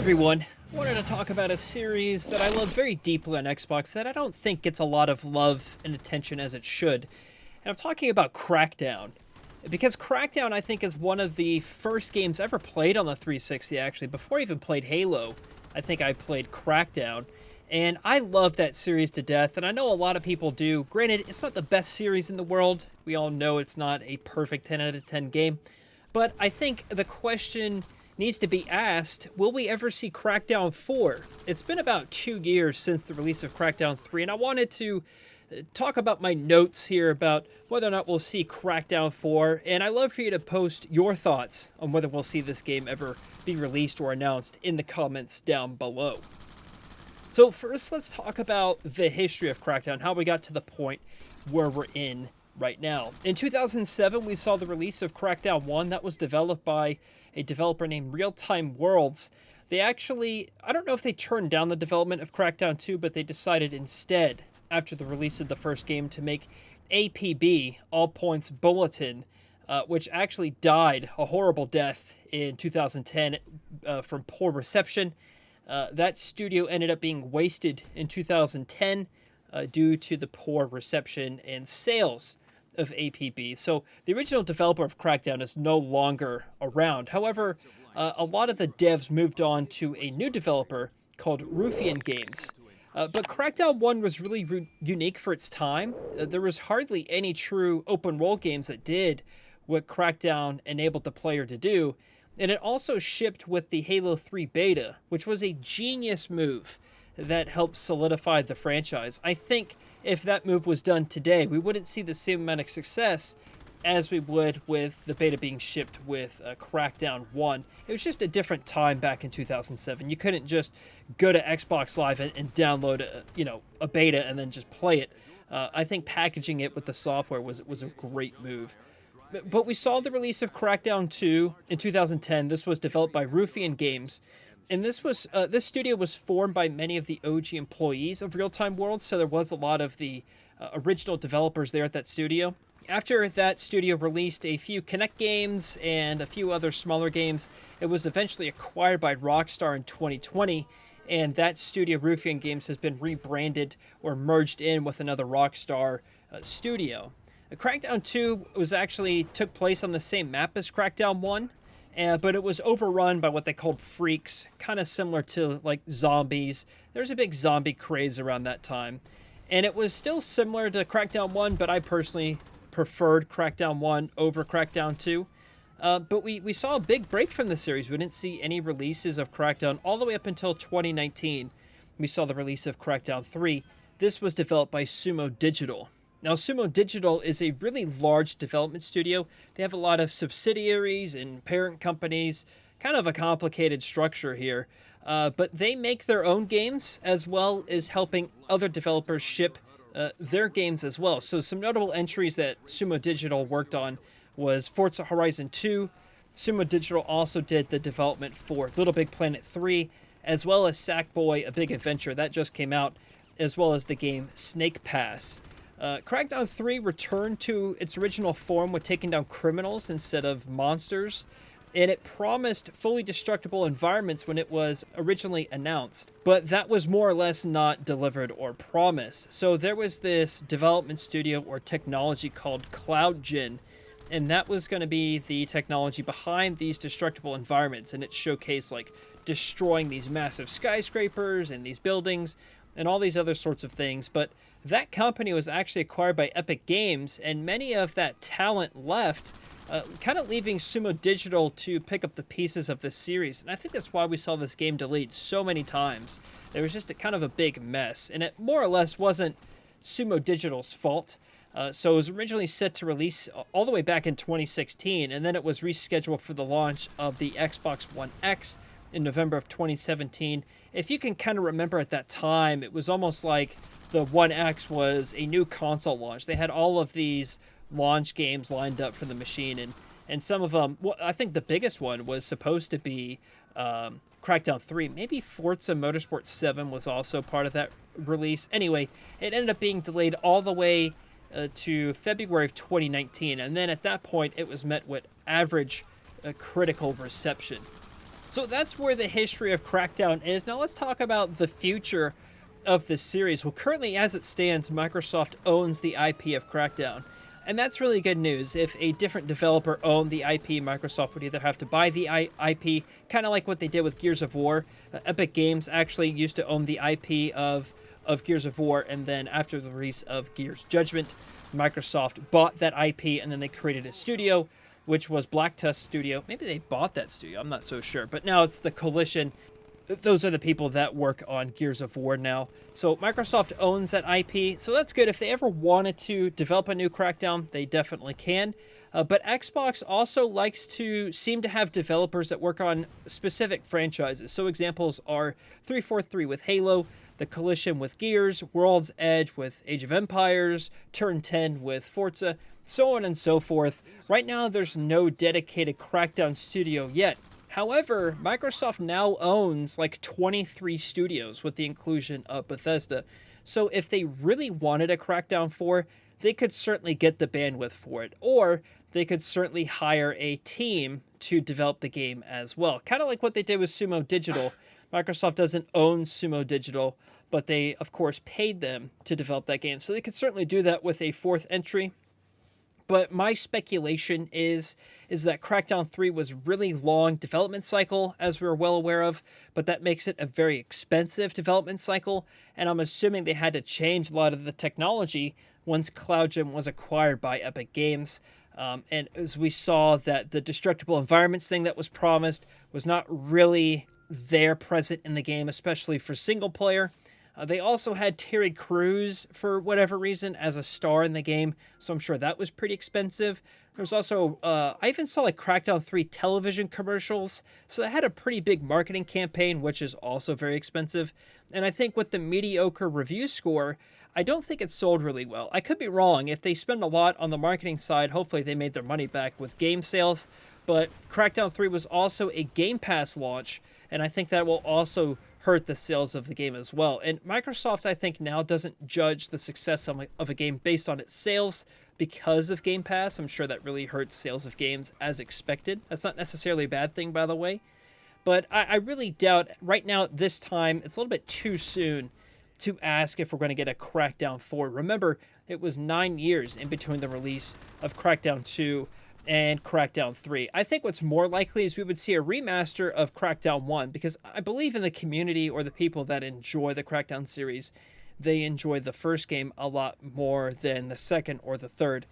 Everyone, I wanted to talk about a series that I love very deeply on Xbox that I don't think gets a lot of love and attention as it should. And I'm talking about Crackdown. Because Crackdown, I think, is one of the first games ever played on the 360, actually. Before I even played Halo, I think I played Crackdown. And I love that series to death, and I know a lot of people do. Granted, it's not the best series in the world. We all know it's not a perfect 10 out of 10 game. But I think the question needs to be asked, will we ever see Crackdown 4? It's been about 2 years since the release of Crackdown 3, and I wanted to talk about my notes here about whether or not we'll see Crackdown 4, and I'd love for you to post your thoughts on whether we'll see this game ever be released or announced in the comments down below. So first, let's talk about the history of Crackdown, how we got to the point where we're in right now. In 2007, we saw the release of Crackdown 1 that was developed by a developer named Real Time Worlds. They actually, I don't know if they turned down the development of Crackdown 2, but they decided instead, after the release of the first game, to make APB, All Points Bulletin, which actually died a horrible death in 2010 from poor reception. That studio ended up being wasted in 2010 due to the poor reception and sales of APB. So the original developer of Crackdown is no longer around. However, a lot of the devs moved on to a new developer called Ruffian Games. But Crackdown 1 was really unique for its time. There was hardly any true open world games that did what Crackdown enabled the player to do. And it also shipped with the Halo 3 beta, which was a genius move that helped solidify the franchise. I think if that move was done today, we wouldn't see the same amount of success as we would with the beta being shipped with Crackdown 1. It was just a different time back in 2007. You couldn't just go to Xbox Live and download a beta and then just play it. I think packaging it with the software was a great move. But we saw the release of Crackdown 2 in 2010. This was developed by Ruffian Games. And this studio was formed by many of the OG employees of Real Time Worlds, so there was a lot of the original developers there at that studio. After that studio released a few Kinect games and a few other smaller games, it was eventually acquired by Rockstar in 2020, and that studio, Ruffian Games, has been rebranded or merged in with another Rockstar studio. Crackdown 2 took place on the same map as Crackdown 1, but it was overrun by what they called freaks, kind of similar to like zombies. There's a big zombie craze around that time. And it was still similar to Crackdown 1, but I personally preferred Crackdown 1 over Crackdown 2. But we saw a big break from the series. We didn't see any releases of Crackdown all the way up until 2019. We saw the release of Crackdown 3. This was developed by Sumo Digital. Now, Sumo Digital is a really large development studio. They have a lot of subsidiaries and parent companies, kind of a complicated structure here. But they make their own games as well as helping other developers ship their games as well. So some notable entries that Sumo Digital worked on was Forza Horizon 2. Sumo Digital also did the development for Little Big Planet 3, as well as Sackboy: A Big Adventure. That just came out, as well as the game Snake Pass. Crackdown 3 returned to its original form with taking down criminals instead of monsters, and it promised fully destructible environments when it was originally announced. But that was more or less not delivered or promised. So there was this development studio or technology called CloudGen, and that was going to be the technology behind these destructible environments, and it showcased like destroying these massive skyscrapers and these buildings and all these other sorts of things. But that company was actually acquired by Epic Games, and many of that talent left, kind of leaving Sumo Digital to pick up the pieces of this series. And I think that's why we saw this game delayed so many times. There was just kind of a big mess, and it more or less wasn't Sumo Digital's fault. So it was originally set to release all the way back in 2016, and then it was rescheduled for the launch of the Xbox One X in November of 2017. If you can kind of remember at that time, it was almost like the One X was a new console launch. They had all of these launch games lined up for the machine, and some of them, well, I think the biggest one was supposed to be Crackdown 3. Maybe Forza Motorsport 7 was also part of that release. Anyway, it ended up being delayed all the way to February of 2019, and then at that point, it was met with average critical reception. So that's where the history of Crackdown is. Now let's talk about the future of this series. Well, currently, as it stands, Microsoft owns the IP of Crackdown. And that's really good news. If a different developer owned the IP, Microsoft would either have to buy the IP, kind of like what they did with Gears of War. Epic Games actually used to own the IP of Gears of War, and then after the release of Gears Judgment, Microsoft bought that IP, and then they created a studio, which was Black Tusk Studio. Maybe they bought that studio, I'm not so sure. But now it's the Coalition. Those are the people that work on Gears of War now. So Microsoft owns that IP, so that's good. If they ever wanted to develop a new Crackdown, they definitely can. But Xbox also likes to seem to have developers that work on specific franchises. So examples are 343 with Halo, the Coalition with Gears, World's Edge with Age of Empires, Turn 10 with Forza, so on and so forth. Right now, there's no dedicated Crackdown studio yet. However, Microsoft now owns like 23 studios with the inclusion of Bethesda. So if they really wanted a Crackdown 4, they could certainly get the bandwidth for it. Or they could certainly hire a team to develop the game as well. Kind of like what they did with Sumo Digital. Microsoft doesn't own Sumo Digital, but they, of course, paid them to develop that game. So they could certainly do that with a fourth entry. But my speculation is that Crackdown 3 was really long development cycle, as we're well aware of, but that makes it a very expensive development cycle, and I'm assuming they had to change a lot of the technology once CloudGen was acquired by Epic Games. And as we saw that the destructible environments thing that was promised was not really there present in the game, especially for single player. They also had Terry Crews, for whatever reason, as a star in the game, so I'm sure that was pretty expensive. There's also, I even saw like Crackdown 3 television commercials, so they had a pretty big marketing campaign, which is also very expensive. And I think with the mediocre review score, I don't think it sold really well. I could be wrong. If they spend a lot on the marketing side, hopefully they made their money back with game sales. But Crackdown 3 was also a Game Pass launch, and I think that will also hurt the sales of the game as well. And Microsoft, I think, now doesn't judge the success of a game based on its sales because of Game Pass. I'm sure that really hurts sales of games as expected. That's not necessarily a bad thing, by the way. But I really doubt, right now at this time, it's a little bit too soon to ask if we're going to get a Crackdown 4. Remember, it was 9 years in between the release of Crackdown 2 and Crackdown 3. I think what's more likely is we would see a remaster of Crackdown 1, because I believe in the community or the people that enjoy the Crackdown series, they enjoy the first game a lot more than the second or the third.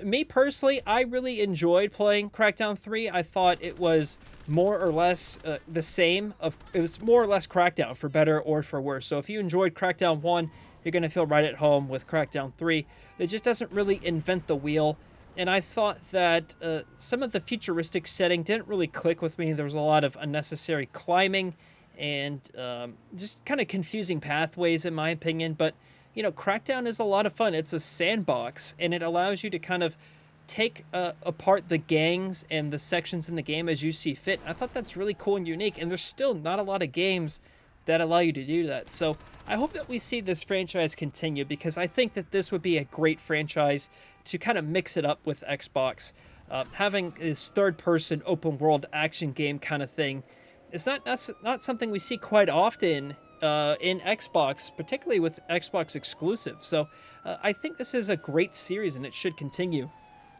Me personally, I really enjoyed playing Crackdown 3. I thought it was more or less the same. It was more or less Crackdown, for better or for worse. So if you enjoyed Crackdown 1, you're going to feel right at home with Crackdown 3. It just doesn't really invent the wheel. And I thought that some of the futuristic setting didn't really click with me. There was a lot of unnecessary climbing and just kind of confusing pathways, in my opinion. But, you know, Crackdown is a lot of fun. It's a sandbox, and it allows you to kind of take apart the gangs and the sections in the game as you see fit. I thought that's really cool and unique, and there's still not a lot of games that allow you to do that. So I hope that we see this franchise continue, because I think that this would be a great franchise to kind of mix it up with Xbox. Having this third-person open-world action game kind of thing is not something we see quite often in Xbox, particularly with Xbox exclusive. So I think this is a great series, and it should continue.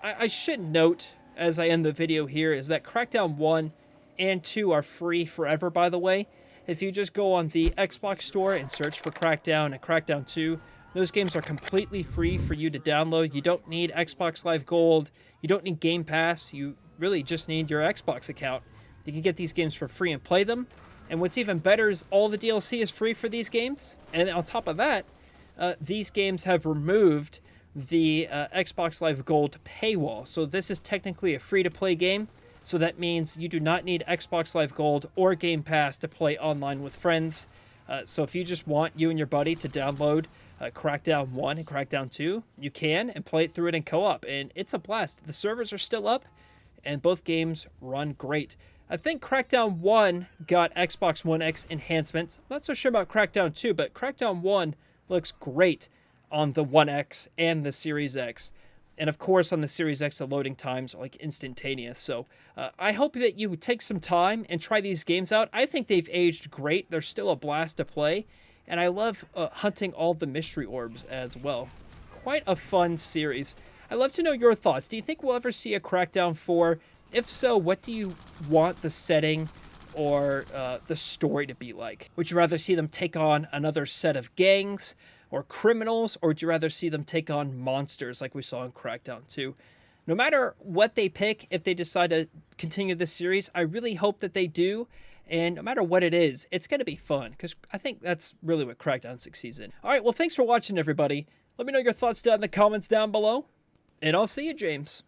I should note, as I end the video here, is that Crackdown 1 and 2 are free forever, by the way. If you just go on the Xbox store and search for Crackdown and Crackdown 2, those games are completely free for you to download. You don't need Xbox Live Gold. You don't need Game Pass. You really just need your Xbox account. You can get these games for free and play them. And what's even better is all the DLC is free for these games. And on top of that, these games have removed the Xbox Live Gold paywall. So this is technically a free-to-play game. So that means you do not need Xbox Live Gold or Game Pass to play online with friends. So if you just want you and your buddy to download Crackdown 1 and Crackdown 2, you can, and play it through it in co-op. And it's a blast. The servers are still up, and both games run great. I think Crackdown 1 got Xbox One X enhancements. I'm not so sure about Crackdown 2, but Crackdown 1 looks great on the One X and the Series X. And of course, on the Series X, the loading times are like instantaneous. So I hope that you take some time and try these games out. I think they've aged great. They're still a blast to play. And I love hunting all the mystery orbs as well. Quite a fun series. I'd love to know your thoughts. Do you think we'll ever see a Crackdown 4? If so, what do you want the setting or the story to be like? Would you rather see them take on another set of gangs or criminals, or would you rather see them take on monsters like we saw in Crackdown 2? No matter what they pick, if they decide to continue this series, I really hope that they do. And no matter what it is, it's going to be fun, because I think that's really what Crackdown succeeds in. All right, well, thanks for watching, everybody. Let me know your thoughts down in the comments down below, and I'll see you, James.